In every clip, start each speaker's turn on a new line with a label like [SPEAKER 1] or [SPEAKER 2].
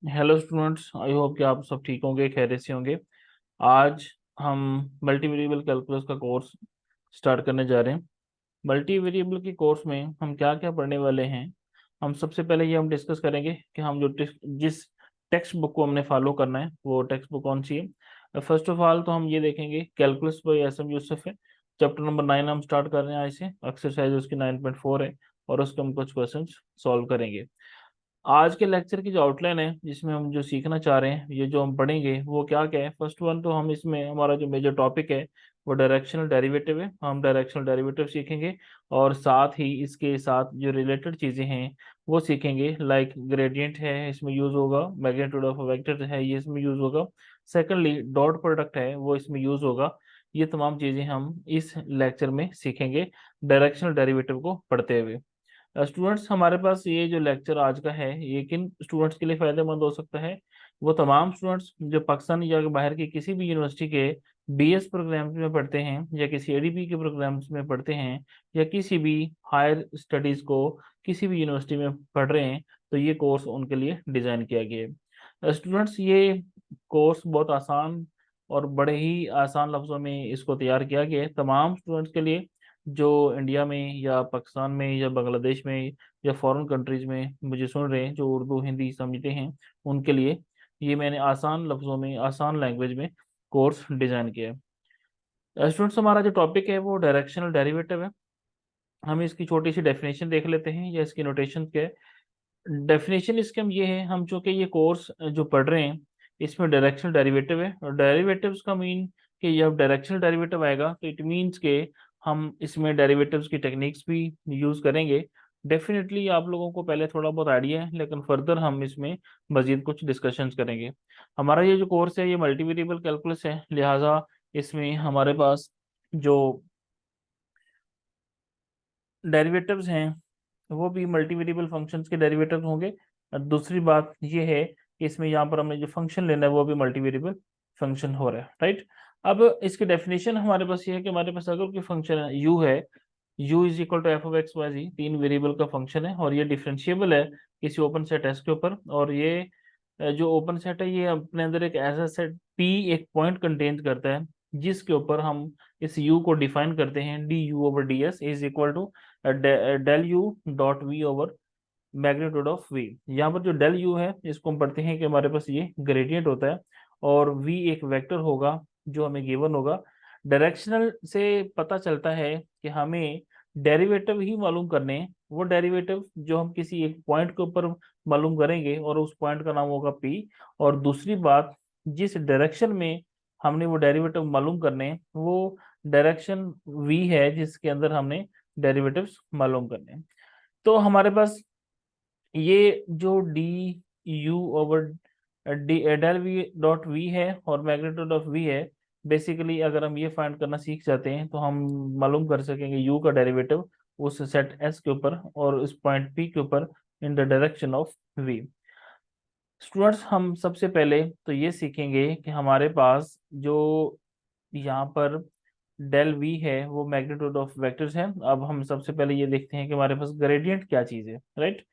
[SPEAKER 1] Hello students, I hope कि आप सब ठीक होंगे, खैरियत से होंगे। आज हम मल्टी वेरिएबल कैलकुलस का कोर्स स्टार्ट करने जा रहे हैं। मल्टी वेरिएबल के कोर्स में हम क्या क्या पढ़ने वाले हैं। हम सबसे पहले ये हम डिस्कस करेंगे कि हम जिस टेक्स्ट बुक को हमने फॉलो करना है वो टेक्स्ट बुक कौन सी है। फर्स्ट ऑफ ऑल तो हम ये देखेंगे calculus by S M Yusuf है। चैप्टर नंबर 9 हम स्टार्ट कर रहे हैं आज से। एक्सरसाइज उसकी 9.4 है और उसके हम कुछ क्वेश्चन सॉल्व करेंगे। आज के लेक्चर की जो आउटलाइन है जिसमें हम जो सीखना चाह रहे हैं, ये जो हम पढ़ेंगे वो क्या क्या है। फर्स्ट वन तो हम इसमें हमारा जो मेजर टॉपिक है वो डायरेक्शनल डेरिवेटिव है। हम डायरेक्शनल डेरिवेटिव सीखेंगे और साथ ही इसके साथ जो रिलेटेड चीज़ें हैं वो सीखेंगे। लाइक ग्रेडियंट है, इसमें यूज होगा। मैग्नीट्यूड ऑफ वेक्टर है, ये इसमें यूज होगा। सेकेंडली डॉट प्रोडक्ट है, वो इसमें यूज होगा। ये तमाम चीज़ें हम इस लेक्चर में सीखेंगे डायरेक्शनल डेरिवेटिव को पढ़ते हुए। स्टूडेंट्स, हमारे पास ये जो लेक्चर आज का है ये किन स्टूडेंट्स के लिए फायदेमंद हो सकता है। वो तमाम स्टूडेंट्स जो पाकिस्तान या बाहर की किसी भी यूनिवर्सिटी के बीएस प्रोग्राम्स में पढ़ते हैं या किसी एडीपी के प्रोग्राम्स में पढ़ते हैं या किसी भी हायर स्टडीज को किसी भी यूनिवर्सिटी में पढ़ रहे हैं, तो ये कोर्स उनके लिए डिजाइन किया गया है। स्टूडेंट्स, ये कोर्स बहुत आसान और बड़े ही आसान लफ्जों में इसको तैयार किया गया है तमाम स्टूडेंट्स के लिए जो इंडिया में या पाकिस्तान में या बांग्लादेश में या फॉरेन कंट्रीज में मुझे सुन रहे हैं, जो उर्दू हिंदी समझते हैं, उनके लिए ये मैंने आसान लफ्जों में आसान लैंग्वेज में कोर्स डिजाइन किया है। स्टूडेंट्स, हमारा जो टॉपिक है वो डायरेक्शनल डेरिवेटिव है। हम इसकी छोटी सी डेफिनेशन देख लेते हैं या इसकी नोटेशन क्या है। डेफिनेशन इसके हम ये है, हम चूंकि ये कोर्स जो पढ़ रहे हैं इसमें डायरेक्शनल डेरिवेटिव है और डेरिवेटिव्स का मीन कि जब डायरेक्शनल डेरिवेटिव आएगा तो इट मीन्स के हम इसमें डेरिवेटिव्स की टेक्निक्स भी यूज करेंगे। डेफिनेटली आप लोगों को पहले थोड़ा बहुत आइडिया है, लेकिन फर्दर हम इसमें मजीद कुछ डिस्कशंस करेंगे। हमारा ये जो कोर्स है ये मल्टी वेरिएबल कैलकुलस है, लिहाजा इसमें हमारे पास जो डेरिवेटिव्स हैं वो भी मल्टी वेरिएबल फंक्शंस के डेरिवेटिव होंगे। और दूसरी बात ये है कि इसमें यहाँ पर हमने जो फंक्शन लेना है वो भी मल्टी वेरिएबल फंक्शन हो रहा है, राइट। अब इसकी डेफिनेशन हमारे पास ये है कि हमारे पास अगर कोई फंक्शन है यू है, u is equal to f of x y z, तीन वेरिएबल का फंक्शन है और ये डिफरेंशिएबल है किसी ओपन सेट एस के ऊपर। और ये जो ओपन सेट है ये अपने अंदर एक ऐसा सेट पी एक पॉइंट कंटेन करता है जिसके ऊपर हम इस यू को डिफाइन करते हैं d u over d s is equal to del u dot v over magnitude of v. यहाँ पर जो डेल यू है इसको हम पढ़ते हैं कि हमारे पास ये ग्रेडियंट होता है और वी एक वेक्टर होगा जो हमें गिवन होगा। डायरेक्शनल से पता चलता है कि हमें डेरिवेटिव ही मालूम करने हैं, वो डेरिवेटिव जो हम किसी एक पॉइंट के ऊपर मालूम करेंगे और उस पॉइंट का नाम होगा पी। और दूसरी बात, जिस डायरेक्शन में हमने वो डेरिवेटिव मालूम करने हैं वो डायरेक्शन वी है जिसके अंदर हमने डेरिवेटिव्स मालूम करने हैं। तो हमारे पास ये जो d u over d del v dot v है और मैग्नीट्यूड ऑफ वी है, बेसिकली अगर हम ये फाइंड करना सीख जाते हैं तो हम मालूम कर सकेंगे यू का डेरिवेटिव उस सेट एस के ऊपर और उस पॉइंट पी के ऊपर in the direction of v. Students, हम सबसे पहले तो ये सीखेंगे कि हमारे पास जो यहाँ पर डेल वी है वो मैग्नीट्यूड ऑफ वेक्टर्स है। अब हम सबसे पहले ये देखते हैं कि हमारे पास ग्रेडियंट क्या चीज़ है, राइट।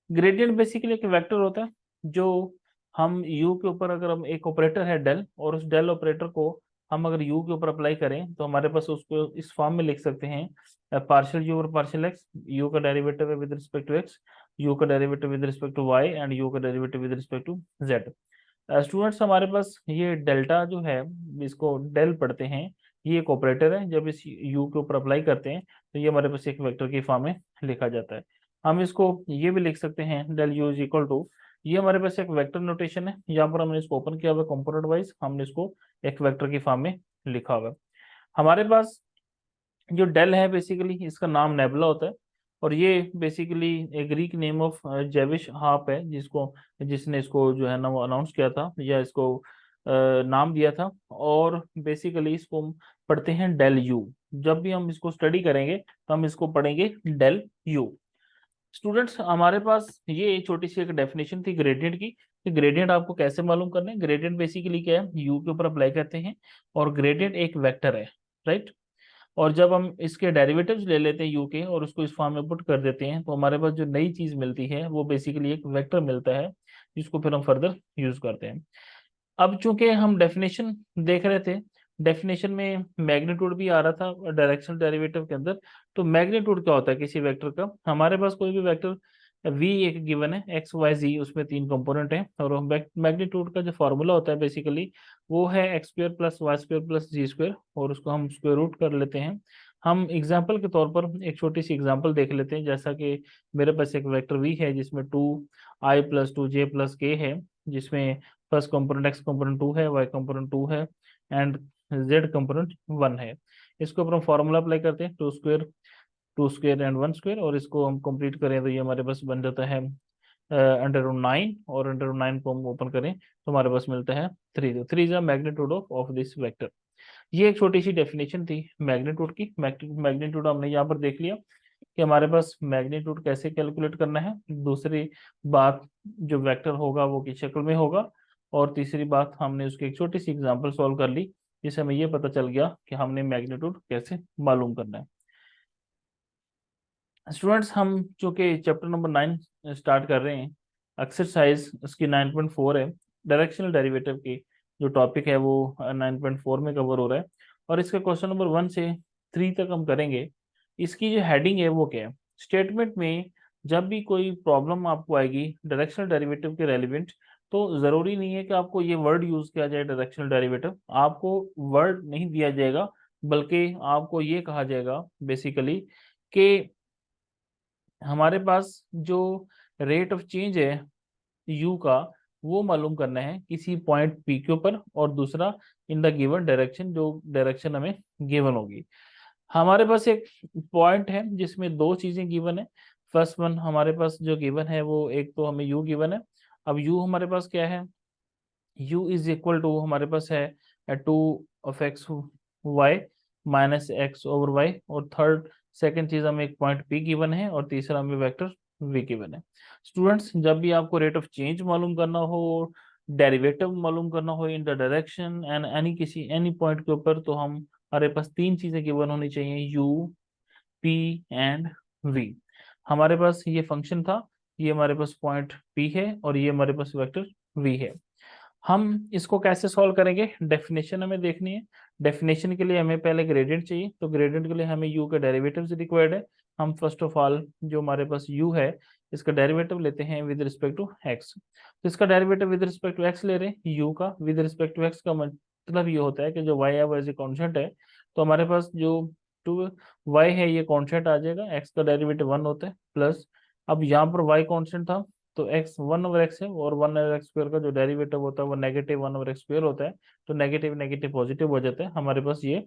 [SPEAKER 1] ग्रेडियंट बेसिकली एक वेक्टर होता है जो हम u के ऊपर, अगर हम एक ऑपरेटर है डेल और उस डेल ऑपरेटर को हम अगर u के ऊपर अप्लाई करें तो हमारे पास उसको इस फॉर्म में लिख सकते हैं पार्शियल यू और पार्शियल एक्स। u का डेरिवेटिव है with respect to x, u का derivative with respect to y and u का derivative with respect to z। Students, हमारे पास ये डेल्टा जो है इसको डेल पढ़ते हैं, ये एक ऑपरेटर है। जब इस u के ऊपर अप्लाई करते हैं तो ये हमारे पास एक वेक्टर की फॉर्म में लिखा जाता है। हम इसको ये भी लिख सकते हैं del u is equal to, ये हमारे पास एक वेक्टर नोटेशन है। यहाँ पर हमने इसको ओपन किया हुआ कंपोनेंट वाइज, हमने इसको एक वेक्टर की फॉर्म में लिखा हुआ। हमारे पास जो डेल है बेसिकली इसका नाम नेबुला होता है और ये बेसिकली एक ग्रीक नेम ऑफ जेविश हाप है जिसको जिसने इसको जो है ना वो अनाउंस किया था या इसको नाम दिया था। और बेसिकली इसको हम पढ़ते हैं डेल यू। जब भी हम इसको स्टडी करेंगे तो हम इसको पढ़ेंगे डेल यू। स्टूडेंट्स, हमारे पास ये छोटी सी एक डेफिनेशन थी ग्रेडियंट की कि ग्रेडियंट आपको कैसे मालूम करना है। ग्रेडियंट बेसिकली क्या है, यू के ऊपर अप्लाई करते हैं और ग्रेडियंट एक वेक्टर है, राइट। और जब हम इसके डेरिवेटिव्स ले लेते हैं यू के और उसको इस फॉर्म में पुट कर देते हैं, तो हमारे पास जो नई चीज मिलती है वो बेसिकली एक वेक्टर मिलता है, जिसको फिर हम फर्दर यूज करते हैं। अब चूंकि हम डेफिनेशन देख रहे थे, डेफिनेशन में मैग्नीट्यूड भी आ रहा था डायरेक्शनल डेरिवेटिव के अंदर। तो मैग्नीट्यूड क्या होता है किसी वेक्टर का? हमारे पास कोई भी वेक्टर v एक गिवन है, एक्स वाई जी, उसमें तीन कंपोनेंट हैं, और मैग्नीट्यूड का जो फॉर्मूला होता है बेसिकली वो है x square plus y square plus z square, और उसको हम स्क्वायर रूट कर लेते हैं। हम एग्जाम्पल के तौर पर एक छोटी सी एग्जाम्पल देख लेते हैं। जैसा कि मेरे पास एक वेक्टर v है जिसमें 2i+2j+k है, जिसमें फर्स्ट कंपोनेंट एक्स कंपोनेंट 2 है, वाई कंपोनेंट 2 है, एंड जेड कंपोनेंट 1 है। इसको ऊपर हम फॉर्मूला अप्लाई करते हैं, टू स्क्वेयर एंड 1 स्क्वेयर, और इसको हम कंप्लीट करें तो ये हमारे पास बन जाता है √9, और √9 को हम ओपन करें तो हमारे पास मिलता है 3। तो 3 is the magnitude of this vector. ये एक छोटी सी डेफिनेशन थी मैग्नीट्यूड की। मैग्नीट्यूड हमने यहाँ पर देख लिया कि हमारे पास मैग्नीट्यूड कैसे कैलकुलेट करना है। दूसरी बात, जो वेक्टर होगा वो किस शक्ल में होगा, और तीसरी बात, हमने उसकी एक छोटी सी एग्जांपल सॉल्व कर ली, जिससे हमें ये पता चल गया कि हमने मैग्नीट्यूड कैसे मालूम करना है। स्टूडेंट्स, हम चूंकि चैप्टर नंबर 9 स्टार्ट कर रहे हैं, एक्सरसाइज उसकी 9.4 है, डायरेक्शनल डेरिवेटिव की जो टॉपिक है वो 9.4 में कवर हो रहा है, और इसका क्वेश्चन नंबर 1 से 3 तक हम करेंगे। इसकी जो हेडिंग है वो क्या है? स्टेटमेंट में जब भी कोई प्रॉब्लम आपको आएगी डायरेक्शनल डेरिवेटिव के रेलिवेंट, तो जरूरी नहीं है कि आपको ये वर्ड यूज किया जाए डायरेक्शनल डेरिवेटिव। आपको वर्ड नहीं दिया जाएगा, बल्कि आपको ये कहा जाएगा बेसिकली कि हमारे पास जो रेट ऑफ चेंज है यू का, वो मालूम करना है किसी पॉइंट पी के ऊपर, और दूसरा इन द गिवन डायरेक्शन, जो डायरेक्शन हमें गिवन होगी। हमारे पास एक पॉइंट है जिसमें दो चीजें गिवन है। फर्स्ट वन हमारे पास जो गिवन है वो, एक तो हमें यू गिवन है। अब यू हमारे पास क्या है? u इज इक्वल टू हमारे पास है 2 of x y -x/y, और थर्ड सेकंड चीज हमें एक पॉइंट p गिवन है, और तीसरा हमें वेक्टर v गिवन है। स्टूडेंट्स, जब भी आपको रेट ऑफ चेंज मालूम करना हो, डेरिवेटिव मालूम करना हो इन the direction and any point के ऊपर, तो हम हमारे पास तीन चीजें गिवन होनी चाहिए, u, p एंड v। हमारे पास ये फंक्शन था, ये हमारे पास पॉइंट p है, और ये हमारे पास वेक्टर v है। हम इसको कैसे सॉल्व करेंगे? डेफिनेशन हमें देखनी है। डेफिनेशन के लिए हमें पहले ग्रेडियंट चाहिए, तो ग्रेडियंट के लिए हमें u का डेरिवेटिव्स रिक्वायर्ड है। हम फर्स्ट ऑफ ऑल जो हमारे पास u है, इसका डेरिवेटिव लेते हैं विद रिस्पेक्ट टू x। तो इसका derivative with respect to x ले रहे हैं। u का विद रिस्पेक्ट टू x का मतलब ये होता है कि जो y है वो एज ए कॉन्स्टेंट है, तो हमारे पास जो टू y है ये कॉन्स्टेंट आ जाएगा, x का डेरिवेटिव 1 होता है, प्लस अब यहाँ पर y कॉन्स्टेंट था, तो x 1/x है, और 1/x² का जो डेरिवेटिव होता है वो -1/x² होता है, तो नेगेटिव नेगेटिव पॉजिटिव हो जाता है, हमारे पास ये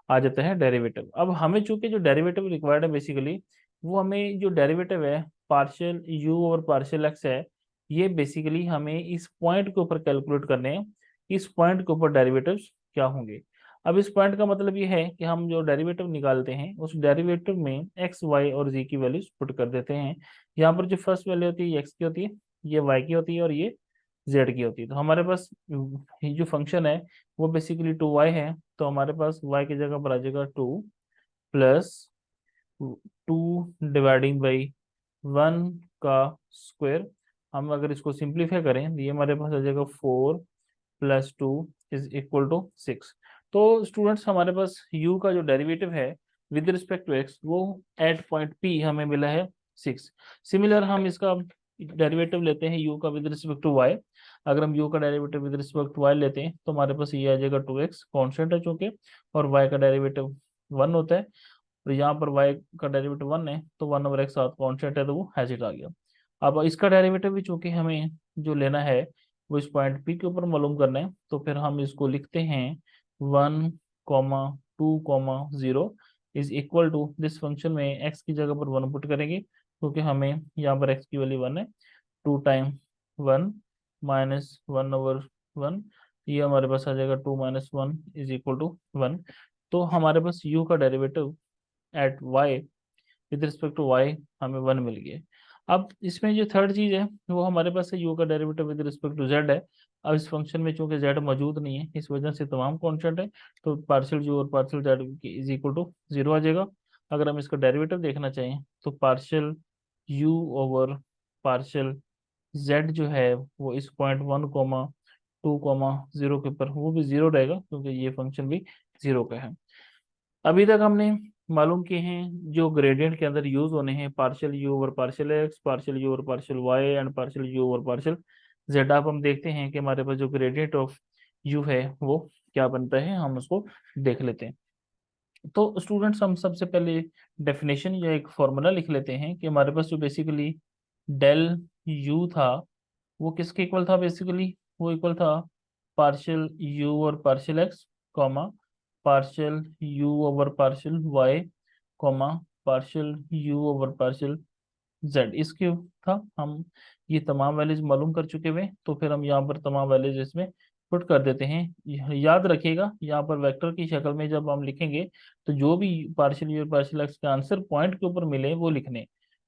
[SPEAKER 1] आ जाता है डेरिवेटिव। अब हमें चूंकि जो डेरिवेटिव रिक्वायर्ड है बेसिकली, वो हमें जो डेरिवेटिव है पार्शियल u और पार्शियल x है, ये बेसिकली हमें इस पॉइंट के ऊपर कैलकुलेट करने हैं। इस पॉइंट के ऊपर डेरिवेटिव्स क्या होंगे? अब इस पॉइंट का मतलब ये है कि हम जो डेरिवेटिव निकालते हैं उस डेरिवेटिव में x, y और z की वैल्यूज पुट कर देते हैं। यहाँ पर जो फर्स्ट वैल्यू होती है ये x की होती है, ये y की होती है, और ये z की होती है। तो हमारे पास ये जो फंक्शन है वो बेसिकली 2y है, तो हमारे पास y की जगह पर आ जाएगा 2 प्लस 2/1 का स्क्वायर। हम अगर इसको सिंप्लीफाई करें तो ये हमारे पास आ जाएगा 4+2 = 6। तो स्टूडेंट्स, हमारे पास u का जो डेरिवेटिव है विद रिस्पेक्ट टू x, वो एट पॉइंट p हमें मिला है 6। सिमिलर हम इसका डेरिवेटिव लेते हैं u का विद रिस्पेक्ट टू y। अगर हम u का derivative with respect to y लेते हैं तो हमारे पास ये आ जाएगा 2x, कॉन्स्टेंट है चूंकि, और y का डेरिवेटिव 1 होता है, और यहाँ पर y का डेरिवेटिव 1 है, तो 1/x साथ कॉन्स्टेंट है, तो वो हैजिट आ गया। अब इसका डेरिवेटिव भी चूंकि हमें जो लेना है वो इस पॉइंट p के ऊपर मालूम करना है, तो फिर हम इसको लिखते हैं 1,2,0 is equal to this function में x की जगह पर 1 पुट करेंगे, क्योंकि हमें यहाँ पर x की वैल्यू 1 है। 2 टाइम 1 -1/1, ये हमारे पास आ जाएगा 2 - 1 = 1। तो हमारे पास u का derivative at y with respect to y हमें 1 मिल गया। अब इसमें जो थर्ड चीज है वो हमारे पास है, यू का derivative with respect to z है। अब इस फंक्शन में चूंकि जेड मौजूद नहीं है, इस वजह से तमाम कॉन्स्टेंट है, तो पार्शियल यू और partial z is equal to 0 आ जाएगा। अगर हम इसका डेरिवेटिव देखना चाहें तो partial u over partial z जो है वो इस पॉइंट 1,2,0 के ऊपर वो भी 0 रहेगा, क्योंकि ये फंक्शन भी 0 का है। अभी तक हमने मालूम किए हैं जो ग्रेडियंट के अंदर यूज होने हैं, partial u over partial x, partial u over partial y and partial u over partial z. अब हम देखते हैं कि हमारे पास जो ग्रेडियंट ऑफ यू है वो क्या बनता है, हम उसको देख लेते हैं। तो स्टूडेंट्स हम सबसे पहले डेफिनेशन या एक फॉर्मूला लिख लेते हैं कि हमारे पास जो बेसिकली डेल यू था वो किसके इक्वल था, बेसिकली वो इक्वल था पार्शियल यू और partial x comma partial u over partial y comma partial u over partial z, इसके था। हम ये तमाम वैल्यूज मालूम कर चुके हुए, तो फिर हम यहाँ पर तमाम वैल्यूज इसमें पुट कर देते हैं। याद रखिएगा यहाँ पर वेक्टर की शक्ल में जब हम लिखेंगे तो जो भी पार्शियल यू और पार्शियल एक्स का आंसर पॉइंट के ऊपर मिले वो लिखने।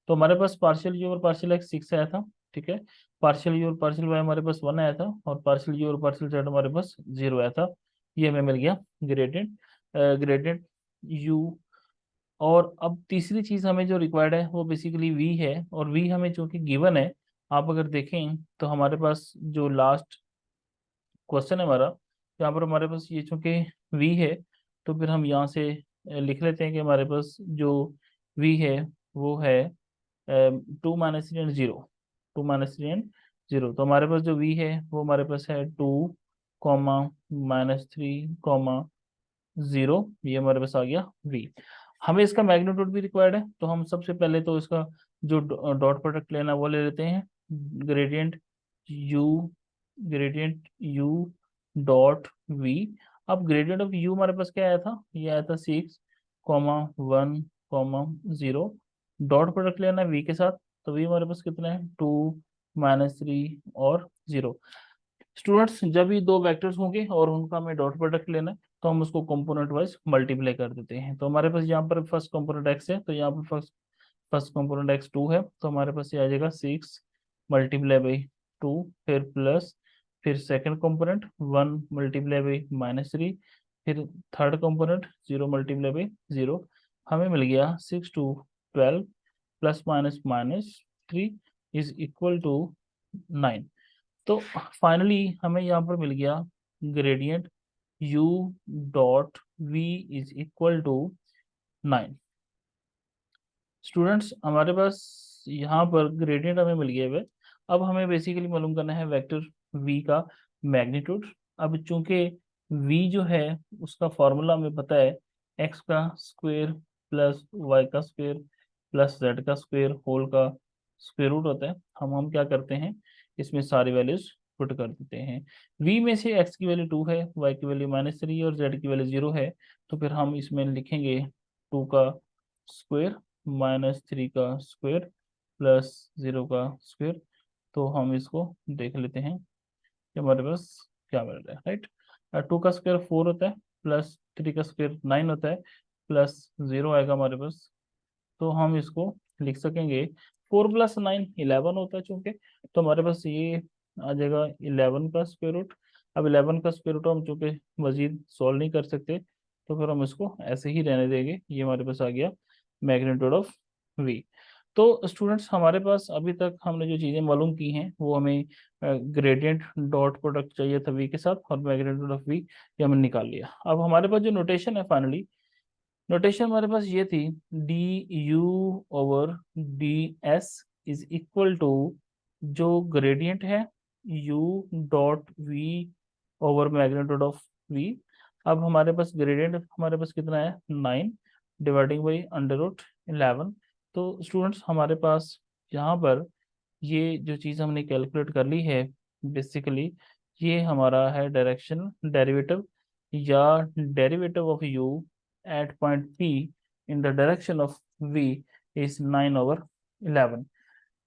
[SPEAKER 1] तो हमारे पास पार्शियल यू और पार्शियल एक्स 6 आया था, ठीक है। पार्शियल यू और पार्शियल वाई हमारे पास 1 आया था, और पार्शियल यू और पार्शियल जेड हमारे पास 0 आया था। ये हमें मिल गया ग्रेडियंट, ग्रेडियंट यू। और अब तीसरी चीज हमें जो रिक्वायर्ड है वो बेसिकली वी है, और वी हमें चूंकि गिवन है, आप अगर देखें तो हमारे पास जो लास्ट क्वेश्चन है हमारा, यहाँ पर हमारे पास ये चूंकि वी है, तो फिर हम यहाँ से लिख लेते हैं कि हमारे पास जो वी है वो है 2 - 3 एंड 0, 2 - 3 एंड 0। तो हमारे पास जो वी है वो हमारे पास है 2, -3, 0, ये हमारे पास आ गया वी। हमें इसका मैग्नीट्यूड भी रिक्वायर्ड है, तो हम सबसे पहले तो इसका जो डॉट प्रोडक्ट लेना वो ले लेते हैं। Gradient u, gradient u dot v. अब ग्रेडियंट ऑफ यू हमारे पास क्या आया था, ये आया था 6,1,0। डॉट प्रोडक्ट लेना है वी के साथ, तो वी हमारे पास कितना है 2 - 3 और 0। स्टूडेंट्स जब भी दो वेक्टर्स होंगे और उनका हमें डॉट प्रोडक्ट लेना है, तो हम उसको कंपोनेंट वाइज मल्टीप्लाई कर देते हैं। तो हमारे पास यहाँ पर फर्स्ट कंपोनेंट एक्स है, तो यहाँ पर फर्स्ट फर्स्ट कंपोनेंट x2 है, तो हमारे पास ये आ जाएगा 6 × 2, फिर प्लस, फिर सेकंड कंपोनेंट 1 × 3, फिर थर्ड कंपोनेंट 0 × 0। हमें मिल गया 6 × 2 = 12 plus minus minus 3 is equal to 9। तो फाइनली हमें यहाँ पर मिल गया gradient u dot v is equal to 9। Students हमारे पास यहाँ पर ग्रेडियंट हमें मिल गया है। अब हमें बेसिकली मालूम करना है वेक्टर v का मैग्नीट्यूड। अब चूंकि v जो है उसका फॉर्मूला हमें पता है, x का स्क्वायर प्लस y का स्क्वायर प्लस z का स्क्वायर होल का स्क्वायर रूट होता है। हम क्या करते हैं, इसमें सारी वैल्यूज पुट कर देते हैं। v में से x की वैल्यू 2 है, y की वैल्यू -3 और z की वैल्यू 0 है, तो फिर हम इसमें लिखेंगे 2 का स्क्वायर -3 का स्क्वायर प्लस 0 का स्क्वायर। तो हम इसको देख लेते हैं कि हमारे पास क्या मिल रहा है, राइट। 2 का स्क्वायर 4 होता है, प्लस 3 का स्क्वायर 9 होता है, प्लस 0 आएगा हमारे पास। तो हम इसको लिख सकेंगे 4 + 9 11 होता है चूंकि, तो हमारे पास ये आ जाएगा 11 का स्क्वायर रूट। अब 11 का स्क्वायर रूट हम चूंकि मजीद सॉल्व नहीं कर सकते, तो फिर हम इसको ऐसे ही रहने देंगे। ये हमारे पास आ गया मैग्नीट्यूड ऑफ वी। तो स्टूडेंट्स हमारे पास अभी तक हमने जो चीज़ें मालूम की हैं वो हमें ग्रेडियंट डॉट प्रोडक्ट चाहिए था वी के साथ, और मैग्नीट्यूड ऑफ वी ये हमने निकाल लिया। अब हमारे पास जो नोटेशन है फाइनली, नोटेशन हमारे पास ये थी d u over d s is equal to जो ग्रेडियंट है u dot v over magnitude of v. अब हमारे पास ग्रेडियंट हमारे पास कितना है 9 डिवाइडिंग बाई √11। तो स्टूडेंट्स हमारे पास यहाँ पर ये जो चीज़ हमने कैलकुलेट कर ली है, बेसिकली ये हमारा है डायरेक्शन डेरिवेटिव या derivative of u at point P in the direction of V is 9/11।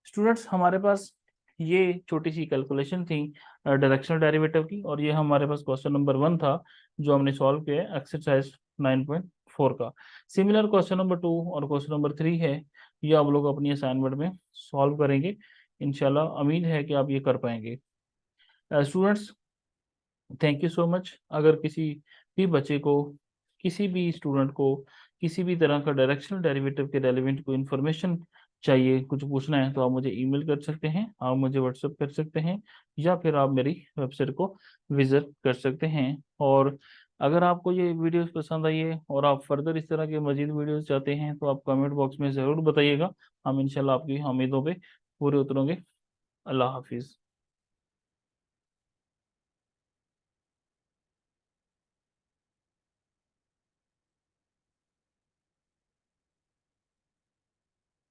[SPEAKER 1] Students हमारे पास ये छोटी सी कैलकुलेशन थी डायरेक्शनल डेरिवेटिव की, और ये हमारे पास क्वेश्चन नंबर 1 था जो हमने सॉल्व किया एक्सरसाइज 9.4 का। सिमिलर क्वेश्चन नंबर 2 और क्वेश्चन नंबर 3 है ये आप लोग अपनी असाइनमेंट में सॉल्व करेंगे। इंशाल्लाह उम्मीद है कि आप ये कर पाएंगे। Students, thank you so much. अगर किसी भी बच्चे को, किसी भी स्टूडेंट को किसी भी तरह का डायरेक्शनल डेरिवेटिव के रेलिवेंट कोई इन्फॉर्मेशन चाहिए, कुछ पूछना है, तो आप मुझे ईमेल कर सकते हैं, आप मुझे व्हाट्सएप कर सकते हैं, या फिर आप मेरी वेबसाइट को विजिट कर सकते हैं। और अगर आपको ये वीडियोस पसंद आई है और आप फर्दर इस तरह के मजीद वीडियोस चाहते हैं तो आप कमेंट बॉक्स में ज़रूर बताइएगा। हम इंशाल्लाह आपकी उम्मीदों पे पूरे उतरेंगे। अल्लाह हाफिज़।